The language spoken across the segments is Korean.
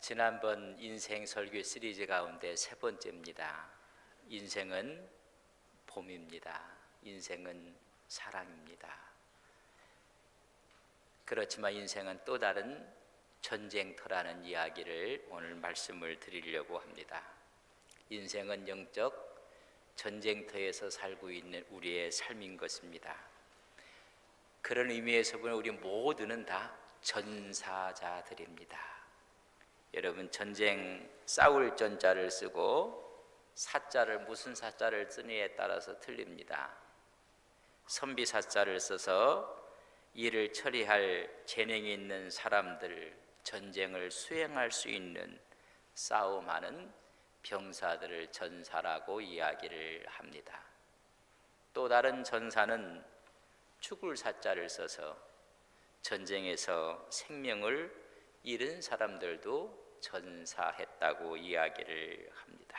지난번 인생 설교 시리즈 가운데 세 번째입니다. 인생은 봄입니다. 인생은 사랑입니다. 그렇지만 인생은 또 다른 전쟁터라는 이야기를 오늘 말씀을 드리려고 합니다. 인생은 영적 전쟁터에서 살고 있는 우리의 삶인 것입니다. 그런 의미에서 보면 우리 모두는 다 전사자들입니다. 여러분, 전쟁 싸울 전자를 쓰고 사자를 무슨 사자를 쓰느냐에 따라서 틀립니다. 선비 사자를 써서 일을 처리할 재능이 있는 사람들, 전쟁을 수행할 수 있는 싸움하는 병사들을 전사라고 이야기를 합니다. 또 다른 전사는 죽을 사자를 써서 전쟁에서 생명을 잃은 사람들도 전사했다고 이야기를 합니다.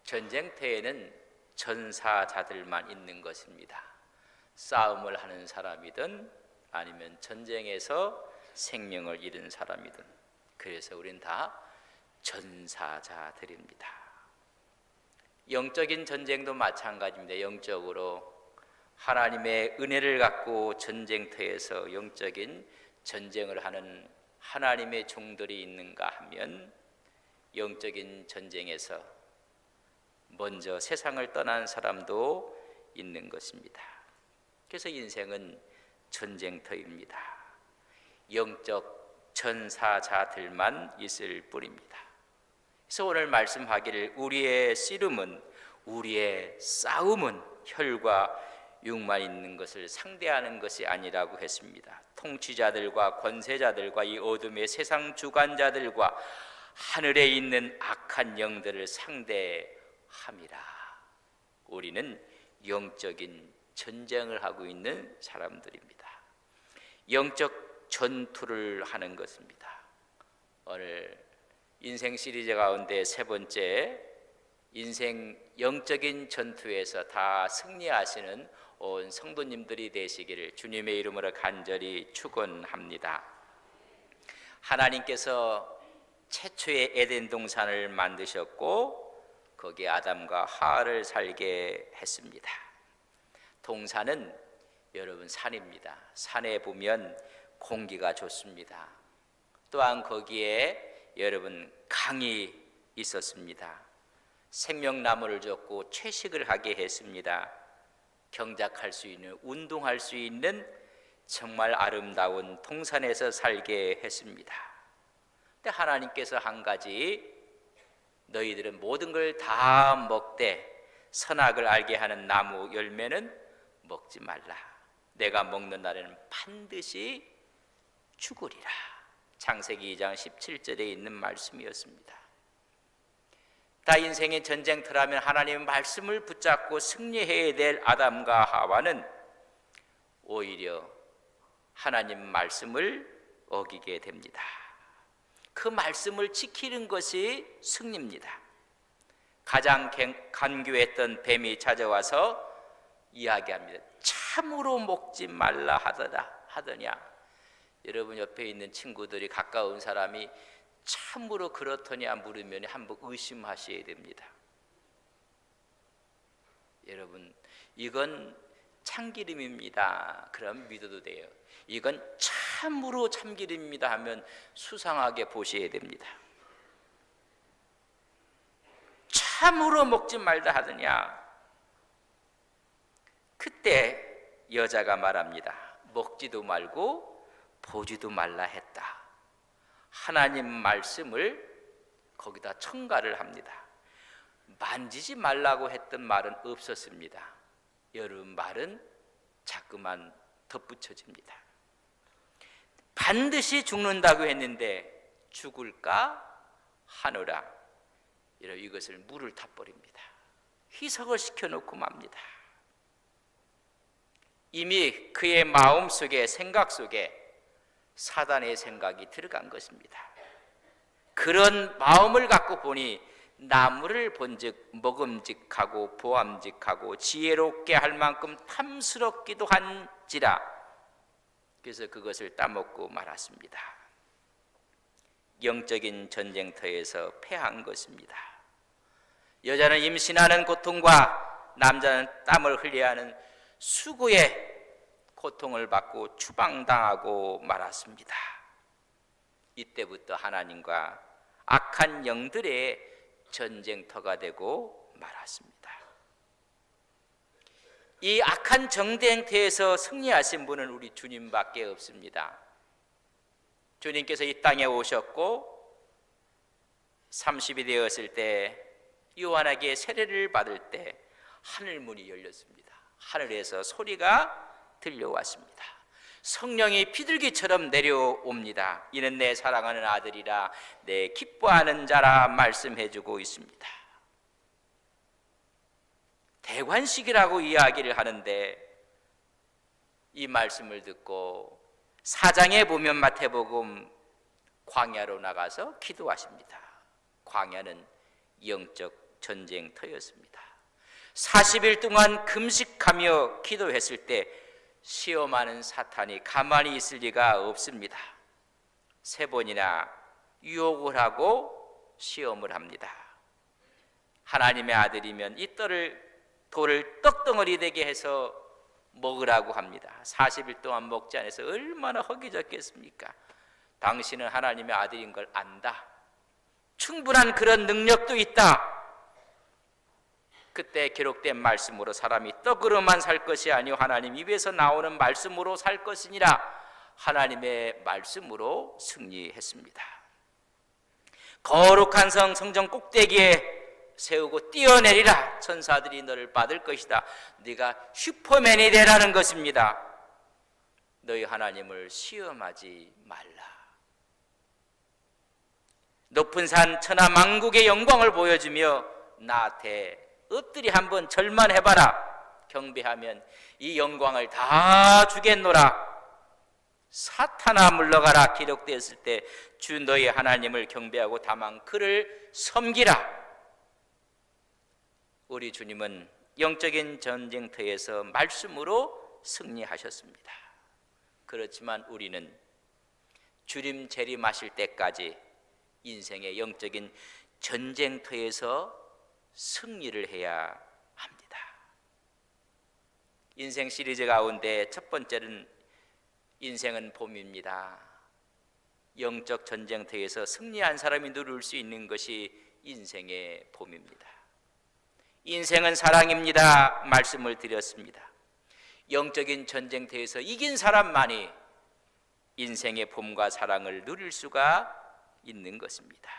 전쟁터에는 전사자들만 있는 것입니다. 싸움을 하는 사람이든 아니면 전쟁에서 생명을 잃은 사람이든, 그래서 우린 다 전사자들입니다. 영적인 전쟁도 마찬가지입니다. 영적으로 하나님의 은혜를 갖고 전쟁터에서 영적인 전쟁을 하는 하나님의 종들이 있는가 하면 영적인 전쟁에서 먼저 세상을 떠난 사람도 있는 것입니다. 그래서 인생은 전쟁터입니다. 영적 전사자들만 있을 뿐입니다. 그래서 오늘 말씀하기를 우리의 씨름은, 우리의 싸움은 혈과 육만 있는 것을 상대하는 것이 아니라고 했습니다. 통치자들과 권세자들과 이 어둠의 세상 주관자들과 하늘에 있는 악한 영들을 상대함이라. 우리는 영적인 전쟁을 하고 있는 사람들입니다. 영적 전투를 하는 것입니다. 오늘 인생 시리즈 가운데 세 번째, 인생 영적인 전투에서 다 승리하시는 온 성도님들이 되시기를 주님의 이름으로 간절히 축원합니다. 하나님께서 최초의 에덴 동산을 만드셨고 거기에 아담과 하와를 살게 했습니다. 동산은 여러분 산입니다. 산에 보면 공기가 좋습니다. 또한 거기에 여러분 강이 있었습니다. 생명나무를 줬고 채식을 하게 했습니다. 경작할 수 있는, 운동할 수 있는 정말 아름다운 동산에서 살게 했습니다. 근데 하나님께서 한 가지, 너희들은 모든 걸 다 먹되 선악을 알게 하는 나무 열매는 먹지 말라. 내가 먹는 날에는 반드시 죽으리라. 창세기 2장 17절에 있는 말씀이었습니다. 다 인생의 전쟁터라면 하나님의 말씀을 붙잡고 승리해야 될 아담과 하와는 오히려 하나님 말씀을 어기게 됩니다. 그 말씀을 지키는 것이 승리입니다. 가장 간교했던 뱀이 찾아와서 이야기합니다. 참으로 먹지 말라 하더냐. 여러분 옆에 있는 친구들이, 가까운 사람이 참으로 그렇더냐 물으면 한번 의심하셔야 됩니다. 여러분, 이건 참기름입니다. 그럼 믿어도 돼요. 이건 참으로 참기름입니다 하면 수상하게 보셔야 됩니다. 참으로 먹지 말다 하더냐. 그때 여자가 말합니다. 먹지도 말고 보지도 말라 했다. 하나님 말씀을 거기다 첨가를 합니다. 만지지 말라고 했던 말은 없었습니다. 여러분, 말은 자꾸만 덧붙여집니다. 반드시 죽는다고 했는데 죽을까 하노라. 이것을 물을 타버립니다. 희석을 시켜놓고 맙니다. 이미 그의 마음속에, 생각 속에 사단의 생각이 들어간 것입니다. 그런 마음을 갖고 보니 나무를 본즉 먹음직하고 보암직하고 지혜롭게 할 만큼 탐스럽기도 한지라. 그래서 그것을 따먹고 말았습니다. 영적인 전쟁터에서 패한 것입니다. 여자는 임신하는 고통과 남자는 땀을 흘려야 하는 수고의 고통을 받고 추방당하고 말았습니다. 이때부터 하나님과 악한 영들의 전쟁터가 되고 말았습니다. 이 악한 전쟁터에서 승리하신 분은 우리 주님밖에 없습니다. 주님께서 이 땅에 오셨고 30이 되었을 때 요한에게 세례를 받을 때 하늘 문이 열렸습니다. 하늘에서 소리가 들려왔습니다. 성령이 비둘기처럼 내려옵니다. 이는 내 사랑하는 아들이라 내 기뻐하는 자라 말씀해주고 있습니다. 대관식이라고 이야기를 하는데 이 말씀을 듣고 4장에 보면 마태복음 광야로 나가서 기도하십니다. 광야는 영적 전쟁터였습니다. 40일 동안 금식하며 기도했을 때 시험하는 사탄이 가만히 있을 리가 없습니다. 3번이나 유혹을 하고 시험을 합니다. 하나님의 아들이면 이 돌을 떡덩어리 되게 해서 먹으라고 합니다. 40일 동안 먹지 않아서 얼마나 허기졌겠습니까? 당신은 하나님의 아들인 걸 안다. 충분한 그런 능력도 있다. 그때 기록된 말씀으로 사람이 떡으로만 살 것이 아니요 하나님 입에서 나오는 말씀으로 살 것이니라. 하나님의 말씀으로 승리했습니다. 거룩한 성전 꼭대기에 세우고 뛰어내리라. 천사들이 너를 받을 것이다. 네가 슈퍼맨이 되라는 것입니다. 너희 하나님을 시험하지 말라. 높은 산 천하 만국의 영광을 보여주며 나한테 엎드리 한번 절만 해봐라. 경배하면 이 영광을 다 주겠노라. 사탄아 물러가라. 기록되었을 때 주 너희 하나님을 경배하고 다만 그를 섬기라. 우리 주님은 영적인 전쟁터에서 말씀으로 승리하셨습니다. 그렇지만 우리는 주님 재림하실 때까지 인생의 영적인 전쟁터에서 승리를 해야 합니다. 인생 시리즈 가운데 첫 번째는 인생은 봄입니다. 영적 전쟁터에서 승리한 사람이 누릴 수 있는 것이 인생의 봄입니다. 인생은 사랑입니다. 말씀을 드렸습니다. 영적인 전쟁터에서 이긴 사람만이 인생의 봄과 사랑을 누릴 수가 있는 것입니다.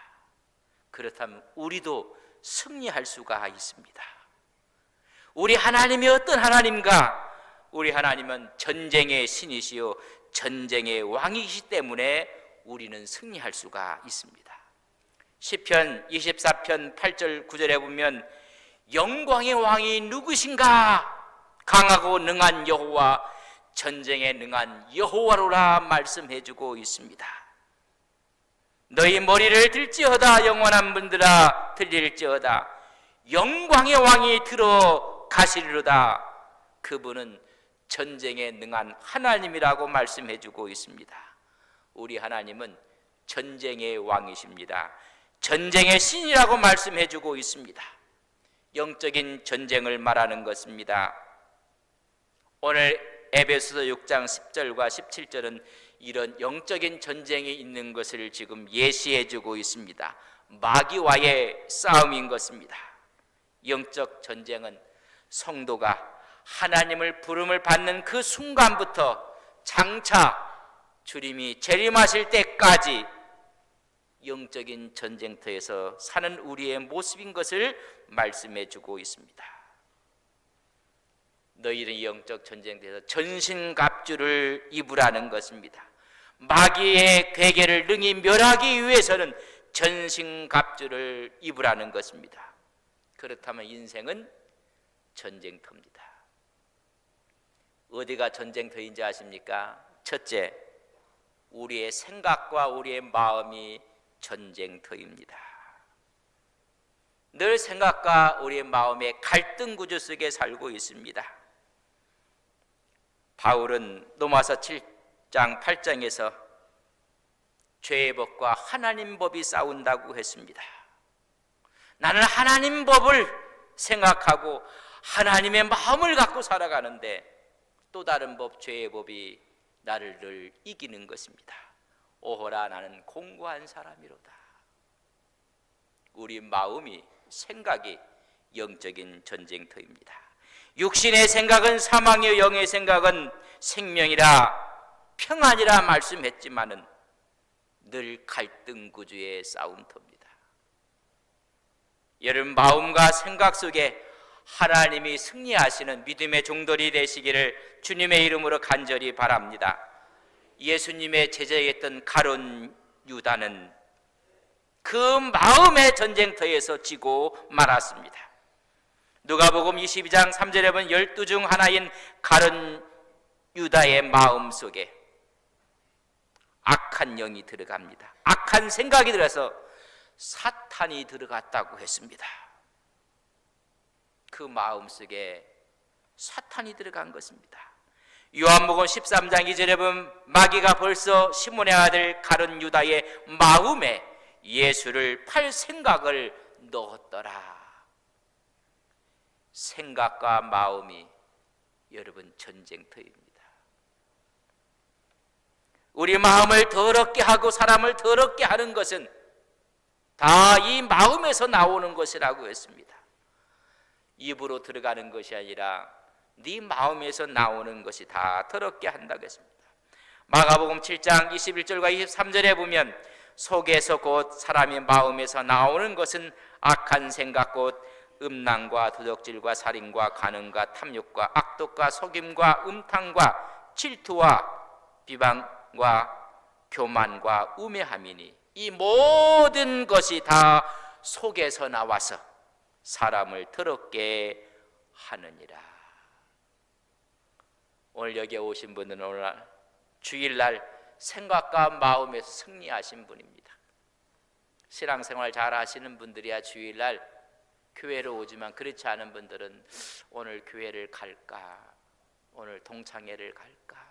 그렇다면 우리도 승리할 수가 있습니다. 우리 하나님이 어떤 하나님인가? 우리 하나님은 전쟁의 신이시요 전쟁의 왕이시기 때문에 우리는 승리할 수가 있습니다. 시편 24편 8절 9절에 보면 영광의 왕이 누구신가? 강하고 능한 여호와, 전쟁에 능한 여호와로라 말씀해주고 있습니다. 너희 머리를 들지어다 영원한 분들아 들릴지어다 영광의 왕이 들어가시리로다. 그분은 전쟁에 능한 하나님이라고 말씀해주고 있습니다. 우리 하나님은 전쟁의 왕이십니다. 전쟁의 신이라고 말씀해주고 있습니다. 영적인 전쟁을 말하는 것입니다. 오늘 에베소서 6장 10절과 17절은 이런 영적인 전쟁이 있는 것을 지금 예시해주고 있습니다. 마귀와의 싸움인 것입니다. 영적 전쟁은 성도가 하나님을 부름을 받는 그 순간부터 장차 주님이 재림하실 때까지 영적인 전쟁터에서 사는 우리의 모습인 것을 말씀해주고 있습니다. 너희는 영적 전쟁터에서 전신갑주를 입으라는 것입니다. 마귀의 괴계를 능히 멸하기 위해서는 전신갑주를 입으라는 것입니다. 그렇다면 인생은 전쟁터입니다. 어디가 전쟁터인지 아십니까? 첫째, 우리의 생각과 우리의 마음이 전쟁터입니다. 늘 생각과 우리의 마음의 갈등 구조 속에 살고 있습니다. 바울은 로마서 7장 8장에서 죄의 법과 하나님 법이 싸운다고 했습니다. 나는 하나님 법을 생각하고 하나님의 마음을 갖고 살아가는데 또 다른 법, 죄의 법이 나를 늘 이기는 것입니다. 오호라, 나는 공고한 사람이로다. 우리 마음이, 생각이 영적인 전쟁터입니다. 육신의 생각은 사망이요 영의 생각은 생명이라 평안이라 말씀했지만은 늘 갈등 구조의 싸움터입니다. 여러분, 마음과 생각 속에 하나님이 승리하시는 믿음의 종들이 되시기를 주님의 이름으로 간절히 바랍니다. 예수님의 제자였던 가룟 유다는 그 마음의 전쟁터에서 지고 말았습니다. 누가복음 22장 3절에 보면 12 중 하나인 가룟 유다의 마음 속에 악한 영이 들어갑니다. 악한 생각이 들어서 사탄이 들어갔다고 했습니다. 그 마음 속에 사탄이 들어간 것입니다. 요한복음 13장 2절에 보면 마귀가 벌써 시몬의 아들 가룟 유다의 마음에 예수를 팔 생각을 넣었더라. 생각과 마음이 여러분 전쟁터입니다. 우리 마음을 더럽게 하고 사람을 더럽게 하는 것은 다 이 마음에서 나오는 것이라고 했습니다. 입으로 들어가는 것이 아니라 네 마음에서 나오는 것이 다 더럽게 한다고 했습니다. 마가복음 7장 21절과 23절에 보면 속에서 곧 사람의 마음에서 나오는 것은 악한 생각 곧 음란과 도적질과 살인과 간음과 탐욕과 악독과 속임과 음탕과 질투와 비방과 교만과 우매함이니 이 모든 것이 다 속에서 나와서 사람을 더럽게 하느니라. 오늘 여기에 오신 분들은 오늘 주일날 생각과 마음에서 승리하신 분입니다. 신앙생활 잘 하시는 분들이야 주일날 교회로 오지만 그렇지 않은 분들은 오늘 교회를 갈까, 오늘 동창회를 갈까,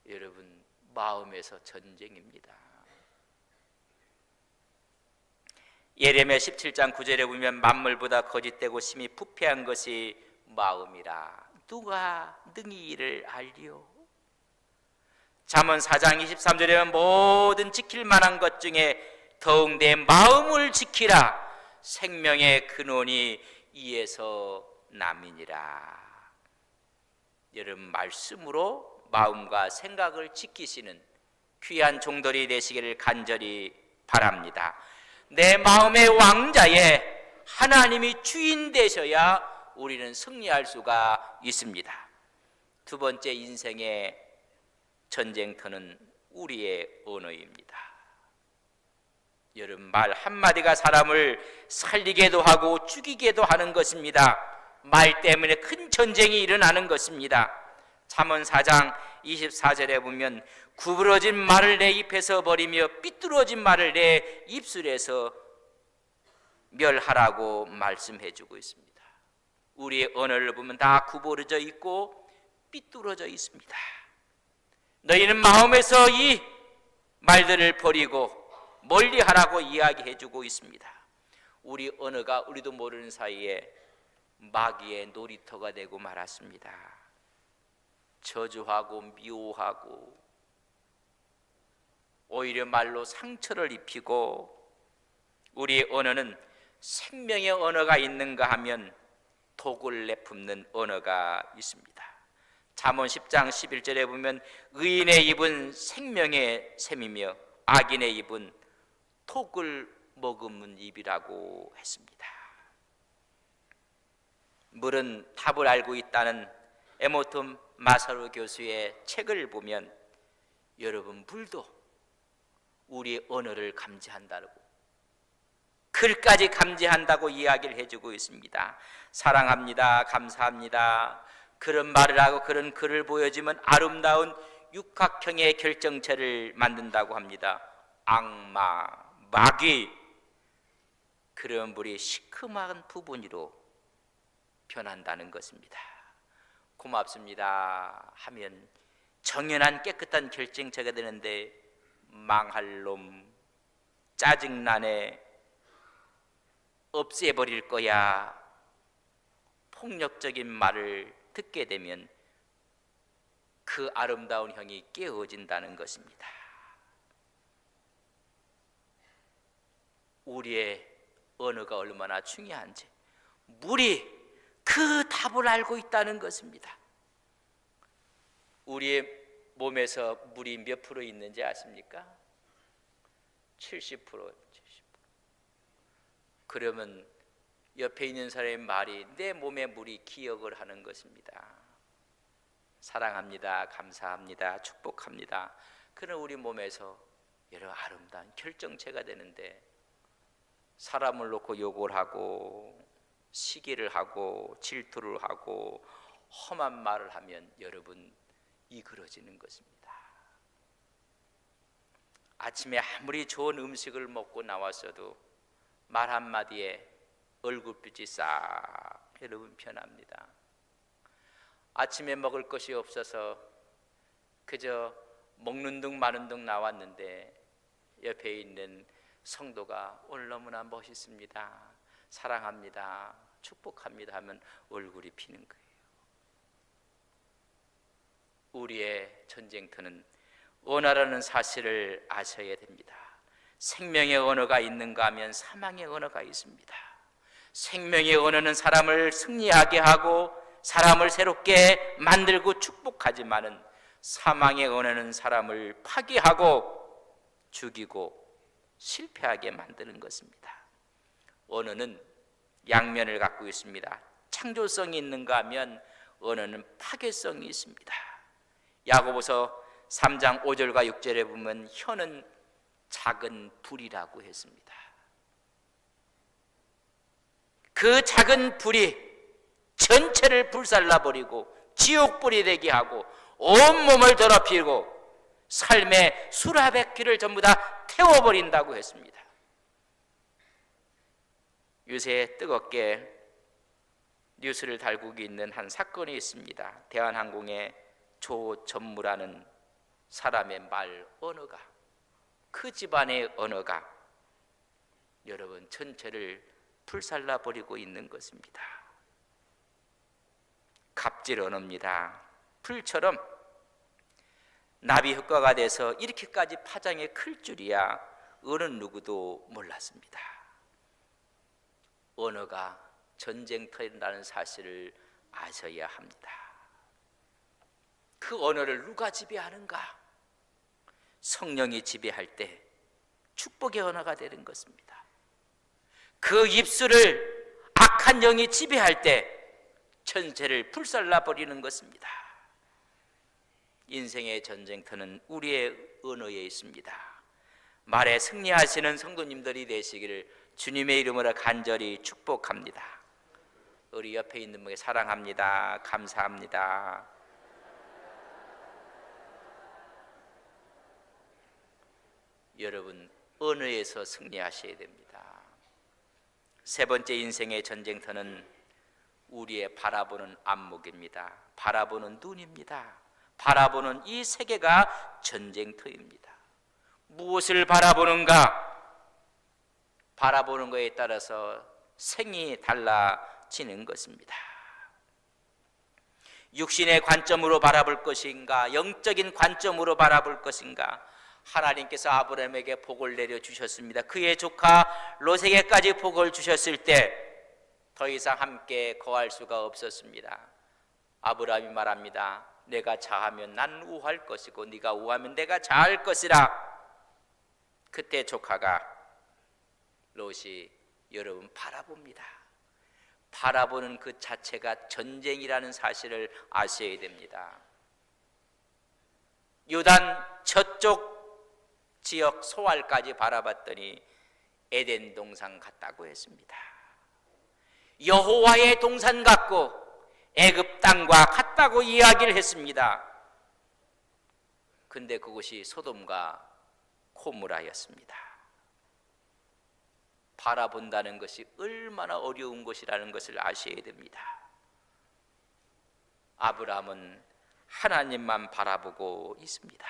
여러분 마음에서 전쟁입니다. 예레미야 17장 9절에 보면 만물보다 거짓되고 심히 부패한 것이 마음이라 누가 능히 이를 알리오. 잠언 4장 23절에 모든 지킬 만한 것 중에 더욱 내 마음을 지키라. 생명의 근원이 이에서 남이니라. 여러분 말씀으로 마음과 생각을 지키시는 귀한 종들이 되시기를 간절히 바랍니다. 내 마음의 왕자에 하나님이 주인 되셔야 우리는 승리할 수가 있습니다. 두 번째 인생의 전쟁터는 우리의 언어입니다. 여러분 말 한마디가 사람을 살리게도 하고 죽이게도 하는 것입니다. 말 때문에 큰 전쟁이 일어나는 것입니다. 잠언 4장 24절에 보면 구부러진 말을 내 입에서 버리며 삐뚤어진 말을 내 입술에서 멸하라고 말씀해 주고 있습니다. 우리의 언어를 보면 다 구부러져 있고 삐뚤어져 있습니다. 너희는 마음에서 이 말들을 버리고 멀리하라고 이야기해 주고 있습니다. 우리 언어가 우리도 모르는 사이에 마귀의 놀이터가 되고 말았습니다. 저주하고 미워하고 오히려 말로 상처를 입히고, 우리의 언어는 생명의 언어가 있는가 하면 독을 내뿜는 언어가 있습니다. 잠언 10장 11절에 보면 의인의 입은 생명의 샘이며 악인의 입은 독을 머금은 입이라고 했습니다. 물은 답을 알고 있다는 에모트 마사루 교수의 책을 보면 여러분 물도 우리의 언어를 감지한다고, 글까지 감지한다고 이야기를 해주고 있습니다. 사랑합니다, 감사합니다, 그런 말을 하고 그런 글을 보여주면 아름다운 육각형의 결정체를 만든다고 합니다. 악마, 마귀, 그런 불이 시큼한 부분으로 변한다는 것입니다. 고맙습니다 하면 정연한 깨끗한 결정체가 되는데 망할 놈, 짜증나네, 없애버릴 거야, 폭력적인 말을 듣게 되면 그 아름다운 형이 깨어진다는 것입니다. 우리의 언어가 얼마나 중요한지 물이 그 답을 알고 있다는 것입니다. 우리의 몸에서 물이 몇 프로 있는지 아십니까? 70%, 70%. 그러면 옆에 있는 사람의 말이 내 몸의 물이 기억을 하는 것입니다. 사랑합니다, 감사합니다, 축복합니다. 그는 우리 몸에서 여러 아름다운 결정체가 되는데, 사람을 놓고 욕을 하고 시기를 하고 질투를 하고 험한 말을 하면 여러분 이그러지는 것입니다. 아침에 아무리 좋은 음식을 먹고 나왔어도 말 한마디에 얼굴빛이 싹 여러분 변합니다. 아침에 먹을 것이 없어서 그저 먹는 둥 마는 둥 나왔는데 옆에 있는 성도가 오늘 너무나 멋있습니다, 사랑합니다, 축복합니다 하면 얼굴이 피는 거예요. 우리의 전쟁터는 언어라는 사실을 아셔야 됩니다. 생명의 언어가 있는가 하면 사망의 언어가 있습니다. 생명의 언어는 사람을 승리하게 하고 사람을 새롭게 만들고 축복하지만은 사망의 언어는 사람을 파괴하고 죽이고 실패하게 만드는 것입니다. 언어는 양면을 갖고 있습니다. 창조성이 있는가 하면 언어는 파괴성이 있습니다. 야고보서 3장 5절과 6절에 보면 혀는 작은 불이라고 했습니다. 그 작은 불이 전체를 불살라버리고 지옥불이 되게 하고 온몸을 더럽히고 삶의 수라백기를 전부 다 태워버린다고 했습니다. 요새 뜨겁게 뉴스를 달구고 있는 한 사건이 있습니다. 대한항공의 조전무라는 사람의 말 언어가, 그 집안의 언어가 여러분 전체를 불살라버리고 있는 것입니다. 갑질 언어입니다. 불처럼 나비 효과가 돼서 이렇게까지 파장이 클 줄이야 어느 누구도 몰랐습니다. 언어가 전쟁터라는 사실을 아셔야 합니다. 그 언어를 누가 지배하는가? 성령이 지배할 때 축복의 언어가 되는 것입니다. 그 입술을 악한 영이 지배할 때 전체를 불살라버리는 것입니다. 인생의 전쟁터는 우리의 언어에 있습니다. 말에 승리하시는 성도님들이 되시기를 주님의 이름으로 간절히 축복합니다. 우리 옆에 있는 분에게 사랑합니다, 감사합니다. 여러분 언어에서 승리하셔야 됩니다. 세 번째 인생의 전쟁터는 우리의 바라보는 안목입니다. 바라보는 눈입니다. 바라보는 이 세계가 전쟁터입니다. 무엇을 바라보는가? 바라보는 것에 따라서 생이 달라지는 것입니다. 육신의 관점으로 바라볼 것인가, 영적인 관점으로 바라볼 것인가? 하나님께서 아브라함에게 복을 내려주셨습니다. 그의 조카 롯에게까지 복을 주셨을 때 더 이상 함께 거할 수가 없었습니다. 아브라함이 말합니다. 내가 자하면 난 우할 것이고 네가 우하면 내가 자할 것이라. 그때 조카가 롯이 여러분 바라봅니다. 바라보는 그 자체가 전쟁이라는 사실을 아셔야 됩니다. 요단 저쪽 지역 소알까지 바라봤더니 에덴 동산 같다고 했습니다. 여호와의 동산 같고 애굽 땅과 같다고 이야기를 했습니다. 근데 그곳이 소돔과 고모라였습니다. 바라본다는 것이 얼마나 어려운 것이라는 것을 아셔야 됩니다. 아브라함은 하나님만 바라보고 있습니다.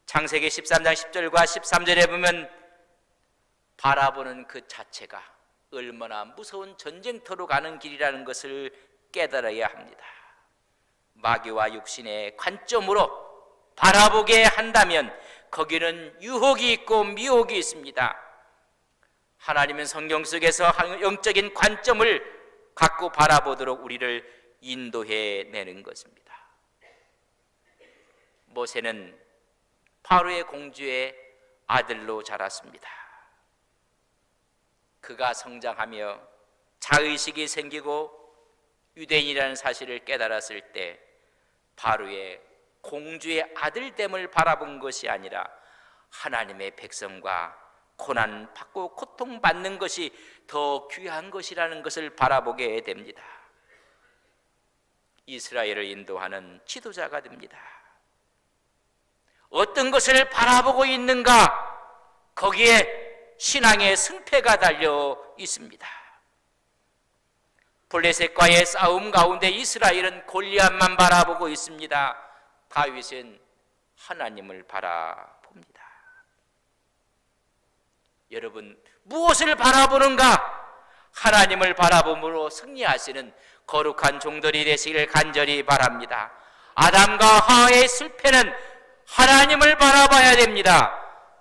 창세기 13장 10절과 13절에 보면 바라보는 그 자체가 얼마나 무서운 전쟁터로 가는 길이라는 것을 깨달아야 합니다. 마귀와 육신의 관점으로 바라보게 한다면 거기는 유혹이 있고 미혹이 있습니다. 하나님은 성경 속에서 영적인 관점을 갖고 바라보도록 우리를 인도해 내는 것입니다. 모세는 파로의 공주의 아들로 자랐습니다. 그가 성장하며 자의식이 생기고 유대인이라는 사실을 깨달았을 때 바로의 공주의 아들됨을 바라본 것이 아니라 하나님의 백성과 고난받고 고통받는 것이 더 귀한 것이라는 것을 바라보게 됩니다. 이스라엘을 인도하는 지도자가 됩니다. 어떤 것을 바라보고 있는가, 거기에 신앙의 승패가 달려 있습니다. 블레셋과의 싸움 가운데 이스라엘은 골리앗만 바라보고 있습니다. 다윗은 하나님을 바라봅니다. 여러분, 무엇을 바라보는가? 하나님을 바라봄으로 승리하시는 거룩한 종들이 되시기를 간절히 바랍니다. 아담과 하와의 실패는 하나님을 바라봐야 됩니다.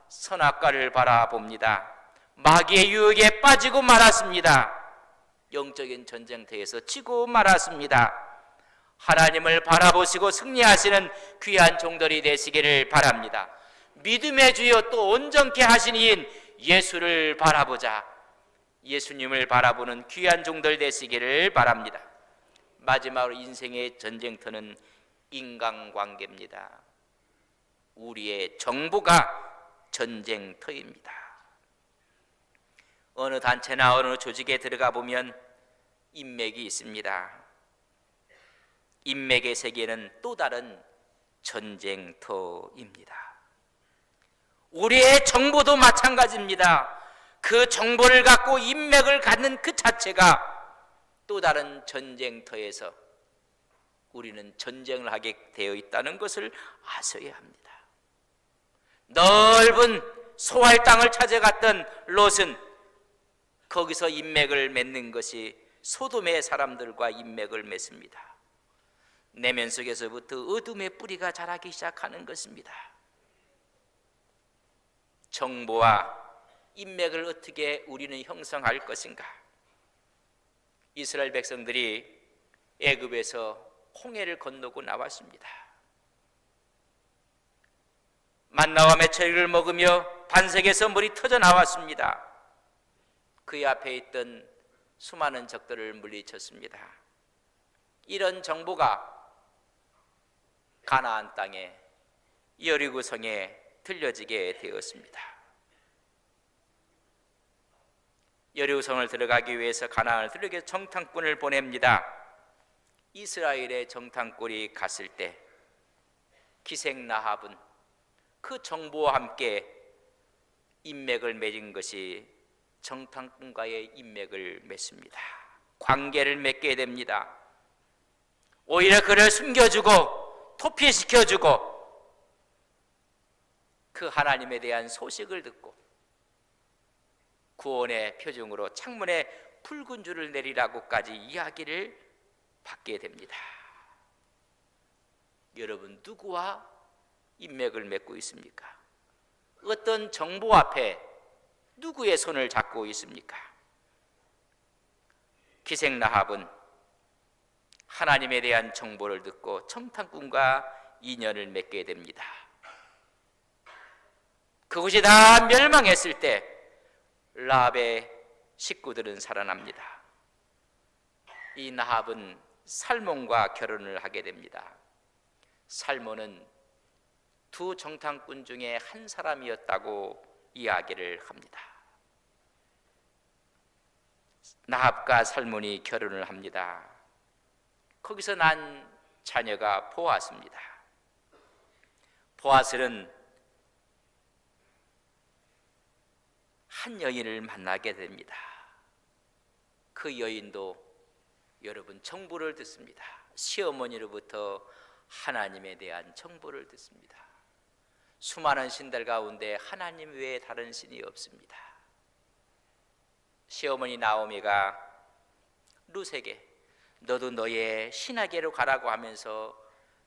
선악과를 바라봅니다. 마귀의 유혹에 빠지고 말았습니다. 영적인 전쟁터에서 지고 말았습니다. 하나님을 바라보시고 승리하시는 귀한 종들이 되시기를 바랍니다. 믿음의 주여 또 온전케 하신 이인 예수를 바라보자. 예수님을 바라보는 귀한 종들 되시기를 바랍니다. 마지막으로 인생의 전쟁터는 인간관계입니다. 우리의 정보가 전쟁터입니다. 어느 단체나 어느 조직에 들어가 보면 인맥이 있습니다. 인맥의 세계는 또 다른 전쟁터입니다. 우리의 정보도 마찬가지입니다. 그 정보를 갖고 인맥을 갖는 그 자체가 또 다른 전쟁터에서 우리는 전쟁을 하게 되어 있다는 것을 아셔야 합니다. 넓은 소할 땅을 찾아갔던 롯은 거기서 인맥을 맺는 것이 소돔의 사람들과 인맥을 맺습니다. 내면 속에서부터 어둠의 뿌리가 자라기 시작하는 것입니다. 정보와 인맥을 어떻게 우리는 형성할 것인가? 이스라엘 백성들이 애굽에서 홍해를 건너고 나왔습니다. 만나와 메추리를 먹으며 반석에서 물이 터져 나왔습니다. 그 앞에 있던 수많은 적들을 물리쳤습니다. 이런 정보가 가나안 땅에 여리고 성에 들려지게 되었습니다. 여리고 성을 들어가기 위해서 가나안을 들어가기 위해서 정탐꾼을 보냅니다. 이스라엘의 정탐꾼이 갔을 때 기생 라합은 그 정보와 함께 인맥을 맺은 것이 정탐꾼과의 인맥을 맺습니다. 관계를 맺게 됩니다. 오히려 그를 숨겨주고 도피시켜주고 그 하나님에 대한 소식을 듣고 구원의 표징으로 창문에 붉은 줄을 내리라고까지 이야기를 받게 됩니다. 여러분, 누구와 인맥을 맺고 있습니까? 어떤 정보 앞에 누구의 손을 잡고 있습니까? 기생 라합은 하나님에 대한 정보를 듣고 정탐꾼과 인연을 맺게 됩니다. 그곳이 다 멸망했을 때 라합의 식구들은 살아납니다. 이 라합은 살몬과 결혼을 하게 됩니다. 살몬은 두 정탐꾼 중에 한 사람이었다고 이야기를 합니다. 라합과 살몬이 결혼을 합니다. 거기서 난 자녀가 보아스입니다. 보아스는 한 여인을 만나게 됩니다. 그 여인도 여러분 정보를 듣습니다. 시어머니로부터 하나님에 대한 정보를 듣습니다. 수많은 신들 가운데 하나님 외에 다른 신이 없습니다. 시어머니 나오미가 룻에게 너도 너의 신하게로 가라고 하면서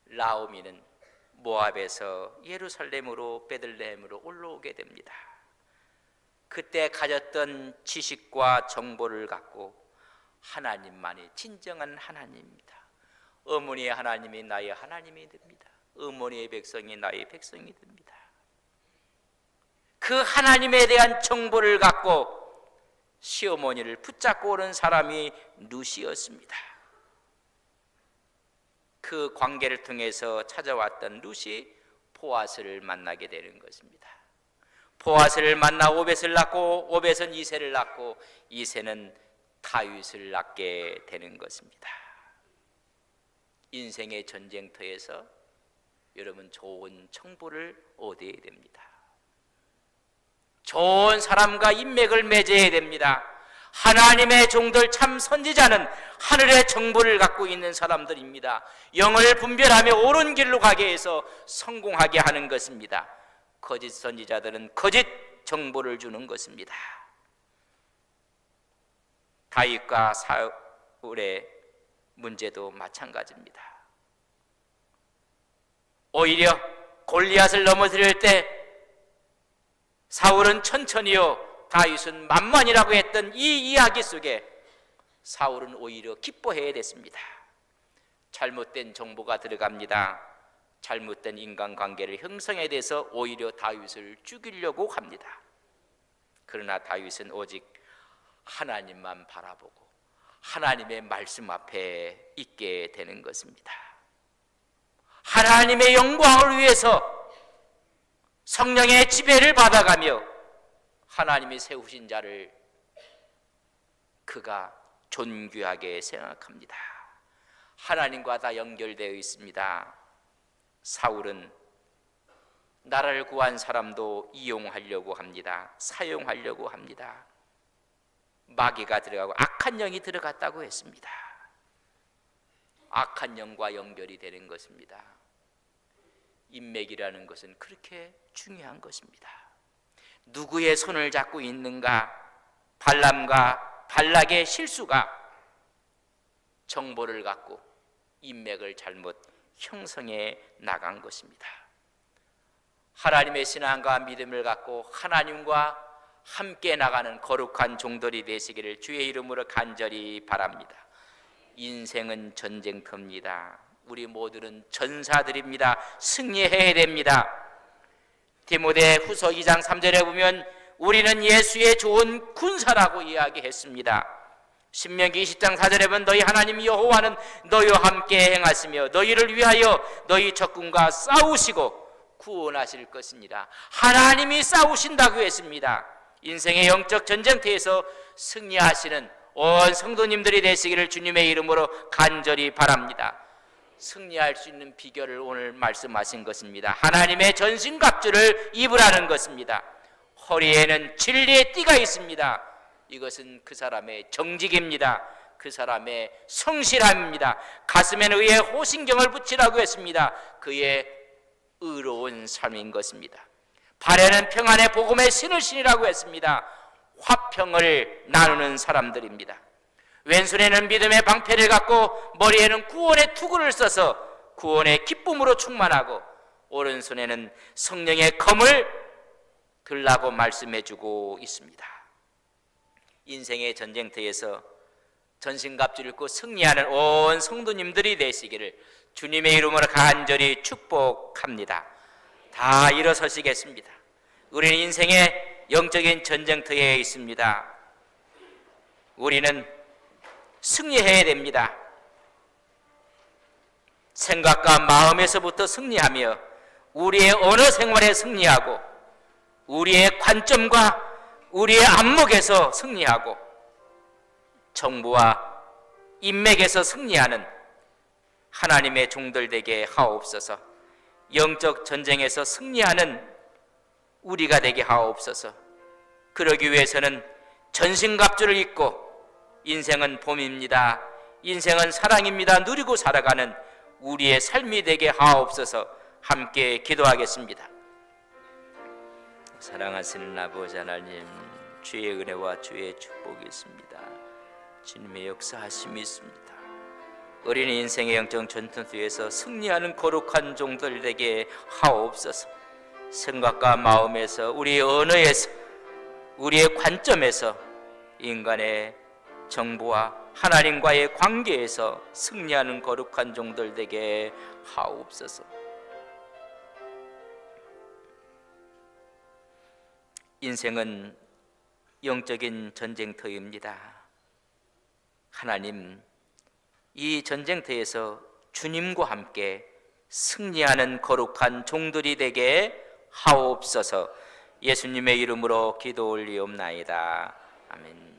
나오미는 모압에서 예루살렘으로 베들레헴으로 올라오게 됩니다. 그때 가졌던 지식과 정보를 갖고 하나님만이 진정한 하나님입니다. 어머니의 하나님이 나의 하나님이 됩니다. 어머니의 백성이 나의 백성이 됩니다. 그 하나님에 대한 정보를 갖고 시어머니를 붙잡고 오는 사람이 룻이었습니다. 그 관계를 통해서 찾아왔던 룻이 보아스를 만나게 되는 것입니다. 보아스를 만나 오벳을 낳고 오벳은 이새를 낳고 이새는 다윗을 낳게 되는 것입니다. 인생의 전쟁터에서 여러분 좋은 정보를 얻어야 됩니다. 좋은 사람과 인맥을 맺어야 됩니다. 하나님의 종들 참 선지자는 하늘의 정보를 갖고 있는 사람들입니다. 영을 분별하며 옳은 길로 가게 해서 성공하게 하는 것입니다. 거짓 선지자들은 거짓 정보를 주는 것입니다. 다윗과 사울의 문제도 마찬가지입니다. 오히려 골리앗을 넘어뜨릴 때 사울은 천천히요, 다윗은 만만이라고 했던 이 이야기 속에 사울은 오히려 기뻐해야 됐습니다. 잘못된 정보가 들어갑니다. 잘못된 인간관계를 형성해 대해서 오히려 다윗을 죽이려고 합니다. 그러나 다윗은 오직 하나님만 바라보고 하나님의 말씀 앞에 있게 되는 것입니다. 하나님의 영광을 위해서 성령의 지배를 받아가며 하나님이 세우신 자를 그가 존귀하게 생각합니다. 하나님과 다 연결되어 있습니다. 사울은 나라를 구한 사람도 이용하려고 합니다. 사용하려고 합니다. 마귀가 들어가고 악한 영이 들어갔다고 했습니다. 악한 영과 연결이 되는 것입니다. 인맥이라는 것은 그렇게 중요한 것입니다. 누구의 손을 잡고 있는가? 발람과 발락의 실수가 정보를 갖고 인맥을 잘못 형성해 나간 것입니다. 하나님의 신앙과 믿음을 갖고 하나님과 함께 나가는 거룩한 종들이 되시기를 주의 이름으로 간절히 바랍니다. 인생은 전쟁터입니다. 우리 모두는 전사들입니다. 승리해야 됩니다. 디모데 후서 2장 3절에 보면 우리는 예수의 좋은 군사라고 이야기했습니다. 신명기 20장 4절에 보면 너희 하나님 여호와는 너희와 함께 행하시며 너희를 위하여 너희 적군과 싸우시고 구원하실 것입니다. 하나님이 싸우신다고 했습니다. 인생의 영적 전쟁터에서 승리하시는 온 성도님들이 되시기를 주님의 이름으로 간절히 바랍니다. 승리할 수 있는 비결을 오늘 말씀하신 것입니다. 하나님의 전신갑주를 입으라는 것입니다. 허리에는 진리의 띠가 있습니다. 이것은 그 사람의 정직입니다. 그 사람의 성실함입니다. 가슴에는 의의 호신경을 붙이라고 했습니다. 그의 의로운 삶인 것입니다. 발에는 평안의 복음의 신을 신이라고 했습니다. 화평을 나누는 사람들입니다. 왼손에는 믿음의 방패를 갖고 머리에는 구원의 투구를 써서 구원의 기쁨으로 충만하고 오른손에는 성령의 검을 들라고 말씀해주고 있습니다. 인생의 전쟁터에서 전신갑주를 입고 승리하는 온 성도님들이 되시기를 주님의 이름으로 간절히 축복합니다. 다 일어서시겠습니다. 우리는 인생의 영적인 전쟁터에 있습니다. 우리는 승리해야 됩니다. 생각과 마음에서부터 승리하며 우리의 언어 생활에 승리하고 우리의 관점과 우리의 안목에서 승리하고 정부와 인맥에서 승리하는 하나님의 종들 되게 하옵소서. 영적 전쟁에서 승리하는 우리가 되게 하옵소서. 그러기 위해서는 전신갑주를 입고 인생은 봄입니다. 인생은 사랑입니다. 누리고 살아가는 우리의 삶이 되게 하옵소서. 함께 기도하겠습니다. 사랑하시는 아버지 하나님, 주의 은혜와 주의 축복이 있습니다. 주님의 역사하심이 있습니다. 어린 인생의 영적 전투에서 승리하는 거룩한 종들 되게 하옵소서. 생각과 마음에서, 우리의 언어에서, 우리의 관점에서 인간의 정보와 하나님과의 관계에서 승리하는 거룩한 종들 되게 하옵소서. 인생은 영적인 전쟁터입니다. 하나님, 이 전쟁터에서 주님과 함께 승리하는 거룩한 종들이 되게 하옵소서. 예수님의 이름으로 기도 올리옵나이다. 아멘.